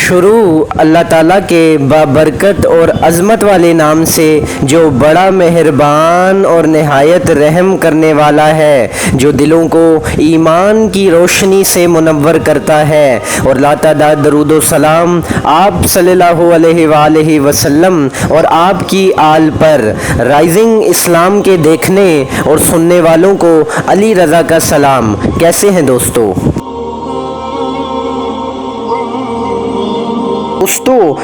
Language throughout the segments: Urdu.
شروع اللہ تعالیٰ کے بابرکت اور عظمت والے نام سے جو بڑا مہربان اور نہایت رحم کرنے والا ہے، جو دلوں کو ایمان کی روشنی سے منور کرتا ہے، اور لاتعداد درود و سلام آپ صلی اللہ علیہ وآلہ وسلم اور آپ کی آل پر۔ رائزنگ اسلام کے دیکھنے اور سننے والوں کو علی رضا کا سلام۔ کیسے ہیں دوستو؟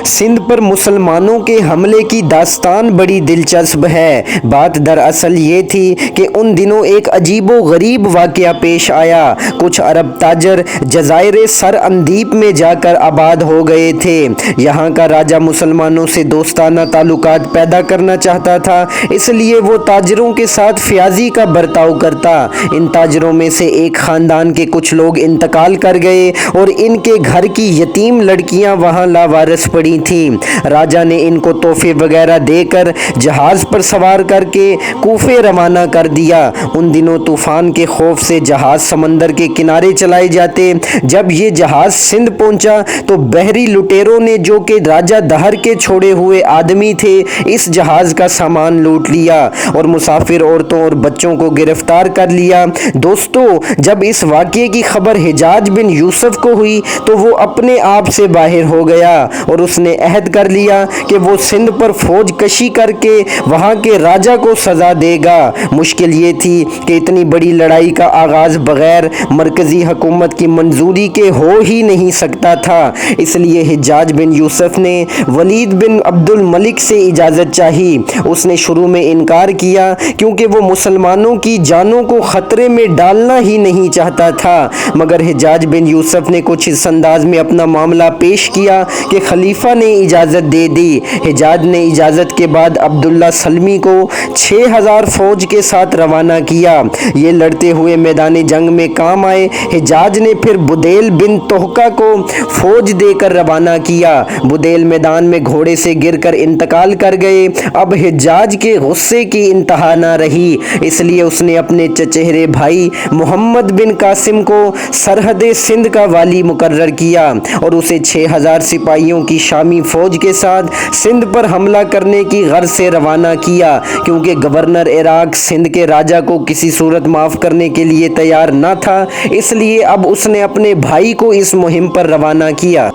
سندھ پر مسلمانوں کے حملے کی داستان بڑی دلچسپ ہے۔ بات دراصل یہ تھی کہ ان دنوں ایک عجیب و غریب واقعہ پیش آیا۔ کچھ عرب تاجر جزائر سر اندیب میں جا کر آباد ہو گئے تھے۔ یہاں کا راجہ مسلمانوں سے دوستانہ تعلقات پیدا کرنا چاہتا تھا، اس لیے وہ تاجروں کے ساتھ فیاضی کا برتاؤ کرتا۔ ان تاجروں میں سے ایک خاندان کے کچھ لوگ انتقال کر گئے اور ان کے گھر کی یتیم لڑکیاں وہاں لاوارث پڑی تھیں۔ راجہ نے ان کو تحفے وغیرہ دے کر جہاز پر سوار کر کے کوفے روانہ کر دیا۔ ان دنوں طوفان کے خوف سے جہاز سمندر کے کنارے چلائے جاتے۔ جب یہ جہاز سندھ پہنچا تو بحری لٹیروں نے، جو کہ راجہ دہر کے چھوڑے ہوئے آدمی تھے، اس جہاز کا سامان لوٹ لیا اور مسافر عورتوں اور بچوں کو گرفتار کر لیا۔ دوستو، جب اس واقعے کی خبر حجاج بن یوسف کو ہوئی تو وہ اپنے آپ سے باہر ہو گیا اور اس نے عہد کر لیا کہ وہ سندھ پر فوج کشی کر کے وہاں کے راجہ کو سزا دے گا۔ مشکل یہ تھی کہ اتنی بڑی لڑائی کا آغاز بغیر مرکزی حکومت کی منظوری کے ہو ہی نہیں سکتا تھا۔ اس لیے حجاج بن یوسف نے ولید بن عبد الملک سے اجازت چاہی۔ اس نے شروع میں انکار کیا کیونکہ وہ مسلمانوں کی جانوں کو خطرے میں ڈالنا ہی نہیں چاہتا تھا، مگر حجاج بن یوسف نے کچھ اس انداز میں اپنا معاملہ پیش کیا کہ خلیفہ نے اجازت دے دی۔ حجاج نے اجازت کے بعد عبداللہ سلمی کو 6000 فوج کے ساتھ روانہ کیا۔ یہ لڑتے ہوئے میدان جنگ میں کام آئے۔ حجاج نے پھر بدیل بن تہکا کو فوج دے کر روانہ کیا۔ بدیل میدان میں گھوڑے سے گر کر انتقال کر گئے۔ اب حجاج کے غصے کی انتہا نہ رہی، اس لیے اس نے اپنے چچہرے بھائی محمد بن قاسم کو سرحد سندھ کا والی مقرر کیا اور اسے 6000 سپاہیوں کی شامی فوج کے ساتھ سندھ پر حملہ کرنے کی غرض سے روانہ کیا، کیونکہ گورنر عراق سندھ کے راجہ کو کسی صورت معاف کرنے کے لیے تیار نہ تھا، اس لیے اب اس نے اپنے بھائی کو اس مہم پر روانہ کیا۔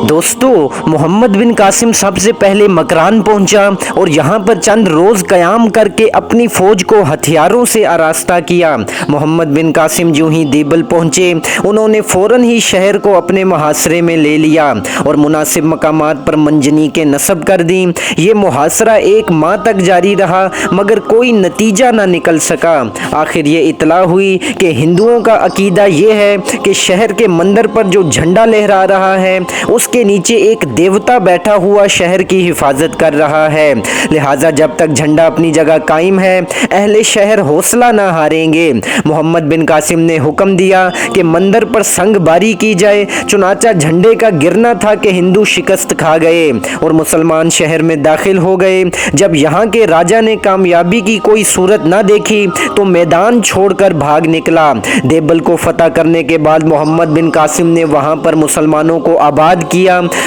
دوستو، محمد بن قاسم سب سے پہلے مکران پہنچا اور یہاں پر چند روز قیام کر کے اپنی فوج کو ہتھیاروں سے آراستہ کیا۔ محمد بن قاسم جو ہی دیبل پہنچے، انہوں نے فوراً ہی شہر کو اپنے محاصرے میں لے لیا اور مناسب مقامات پر منجنیقیں نصب کر دیں۔ یہ محاصرہ 1 ماہ تک جاری رہا، مگر کوئی نتیجہ نہ نکل سکا۔ آخر یہ اطلاع ہوئی کہ ہندوؤں کا عقیدہ یہ ہے کہ شہر کے مندر پر جو جھنڈا لہرا رہا ہے، اس کے نیچے ایک دیوتا بیٹھا ہوا شہر کی حفاظت کر رہا ہے، لہٰذا جب تک جھنڈا اپنی جگہ قائم ہے، اہل شہر حوصلہ نہ ہاریں گے۔ محمد بن قاسم نے حکم دیا کہ مندر پر سنگ باری کی جائے، چنانچہ جھنڈے کا گرنا تھا کہ ہندو شکست کھا گئے اور مسلمان شہر میں داخل ہو گئے۔ جب یہاں کے راجہ نے کامیابی کی کوئی صورت نہ دیکھی تو میدان چھوڑ کر بھاگ نکلا۔ دیبل کو فتح کرنے کے بعد محمد بن قاسم نے وہاں پر مسلمانوں کو آباد کیا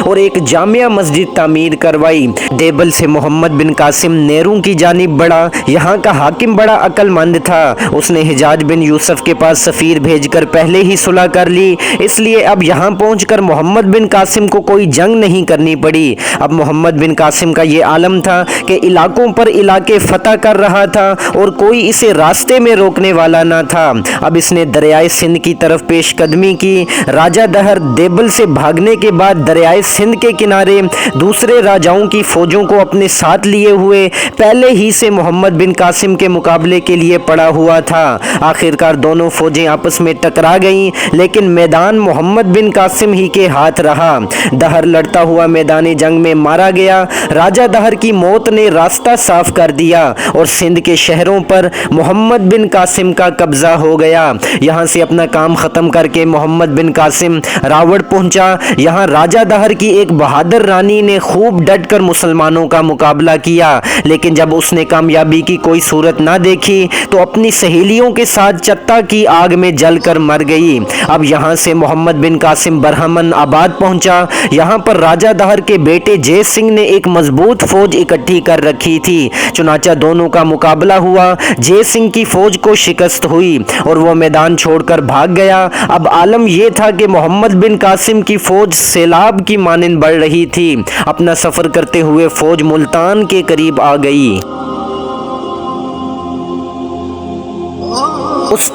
اور ایک جامع مسجد تعمیر کروائی۔ دیبل سے محمد بن قاسم نیروں کی جانب بڑھا۔ یہاں کا حاکم بڑا عقل مند تھا، اس نے حجاج بن یوسف کے پاس سفیر بھیج کر پہلے ہی صلح کر لی، اس لیے اب یہاں پہنچ کر محمد بن قاسم کو کوئی جنگ نہیں کرنی پڑی۔ اب محمد بن قاسم کا یہ عالم تھا کہ علاقوں پر علاقے فتح کر رہا تھا اور کوئی اسے راستے میں روکنے والا نہ تھا۔ اب اس نے دریائے سندھ کی طرف پیش قدمی کی۔ راجہ دہر دیبل سے بھاگنے کے بعد دریائے سندھ کے کنارے دوسرے راجاؤں کی فوجوں کو اپنے ساتھ لیے ہوئے پہلے ہی سے محمد بن قاسم کے مقابلے کے لیے پڑا ہوا تھا۔ آخرکار دونوں فوجیں آپس میں ٹکرا گئیں، لیکن میدان محمد بن قاسم ہی کے ہاتھ رہا۔ دہر لڑتا ہوا میدان جنگ میں مارا گیا۔ راجہ دہر کی موت نے راستہ صاف کر دیا اور سندھ کے شہروں پر محمد بن قاسم کا قبضہ ہو گیا۔ یہاں سے اپنا کام ختم کر کے محمد بن قاسم راوڑ پہنچا۔ یہاں راجہ راجہ دہر کی ایک بہادر رانی نے خوب ڈٹ کر مسلمانوں کا مقابلہ کیا، لیکن جب اس نے کامیابی کی کوئی صورت نہ دیکھی تو اپنی سہیلیوں کے ساتھ چتا کی آگ میں جل کر مر گئی۔ اب یہاں سے محمد بن قاسم برہمن آباد پہنچا۔ یہاں پر راجہ دہر کے بیٹے جے سنگھ نے ایک مضبوط فوج اکٹھی کر رکھی تھی، چنانچہ دونوں کا مقابلہ ہوا۔ جے سنگھ کی فوج کو شکست ہوئی اور وہ میدان چھوڑ کر بھاگ گیا۔ اب عالم یہ تھا کہ محمد بن قاسم کی فوج سیلاب کی مانند بڑھ رہی تھی۔ اپنا سفر کرتے ہوئے فوج ملتان کے قریب آ گئی۔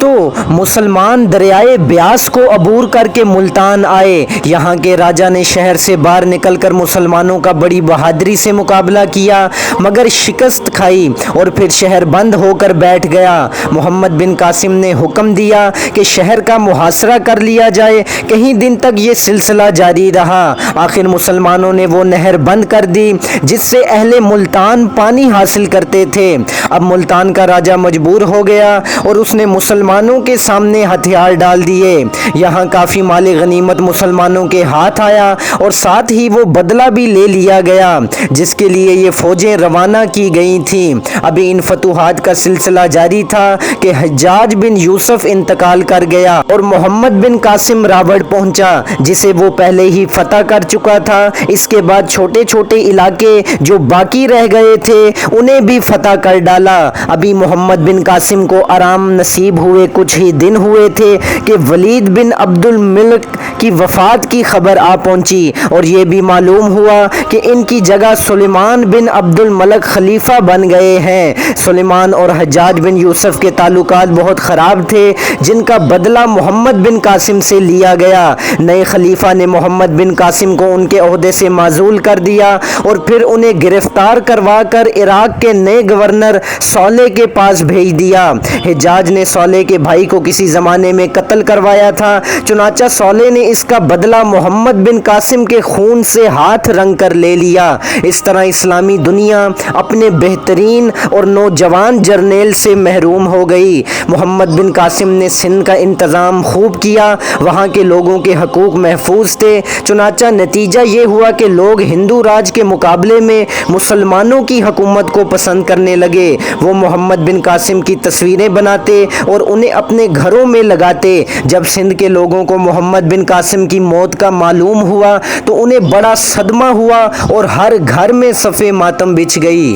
تو مسلمان دریائے بیاس کو عبور کر کے ملتان آئے۔ یہاں کے راجہ نے شہر سے باہر نکل کر مسلمانوں کا بڑی بہادری سے مقابلہ کیا، مگر شکست کھائی اور پھر شہر بند ہو کر بیٹھ گیا۔ محمد بن قاسم نے حکم دیا کہ شہر کا محاصرہ کر لیا جائے۔ کئی دن تک یہ سلسلہ جاری رہا۔ آخر مسلمانوں نے وہ نہر بند کر دی جس سے اہل ملتان پانی حاصل کرتے تھے۔ اب ملتان کا راجہ مجبور ہو گیا اور اس نے مسلمانوں کے سامنے ہتھیار ڈال دیے۔ یہاں کافی مال غنیمت مسلمانوں کے ہاتھ آیا اور ساتھ ہی وہ بدلہ بھی لے لیا گیا جس کے لیے یہ فوجیں روانہ کی گئی تھیں۔ ابھی ان فتوحات کا سلسلہ جاری تھا کہ حجاج بن یوسف انتقال کر گیا اور محمد بن قاسم راوڑ پہنچا جسے وہ پہلے ہی فتح کر چکا تھا۔ اس کے بعد چھوٹے چھوٹے علاقے جو باقی رہ گئے تھے انہیں بھی فتح کر ڈالا۔ ابھی محمد بن قاسم کو آرام نصیب ہوئے کچھ ہی دن ہوئے تھے کہ ولید بن عبد الملک کی وفات کی خبر آ پہنچی اور یہ بھی معلوم ہوا کہ ان کی جگہ سلیمان بن عبد الملک خلیفہ بن گئے ہیں۔ سلیمان اور حجاج بن یوسف کے تعلقات بہت خراب تھے جن کا بدلہ محمد بن قاسم سے لیا گیا۔ نئے خلیفہ نے محمد بن قاسم کو ان کے عہدے سے معزول کر دیا اور پھر انہیں گرفتار کروا کر عراق کے نئے گورنر صالح کے پاس بھیج دیا۔ حجاج نے صالح کے بھائی کو کسی زمانے میں قتل کروایا تھا، چنانچہ صالح نے اس کا بدلہ محمد بن قاسم کے خون سے ہاتھ رنگ کر لے لیا۔ اس طرح اسلامی دنیا اپنے بہترین اور نوجوان جرنیل سے محروم ہو گئی۔ محمد بن قاسم نے سندھ کا انتظام خوب کیا، وہاں کے لوگوں کے حقوق محفوظ تھے، چنانچہ نتیجہ یہ ہوا کہ لوگ ہندو راج کے مقابلے میں مسلمانوں کی حکومت کو پسند کرنے لگے۔ وہ محمد بن قاسم کی تصویریں بناتے اور انہیں اپنے گھروں میں لگاتے۔ جب سندھ کے لوگوں کو محمد بن قاسم کی موت کا معلوم ہوا تو انہیں بڑا صدمہ ہوا اور ہر گھر میں صف ماتم بچھ گئی۔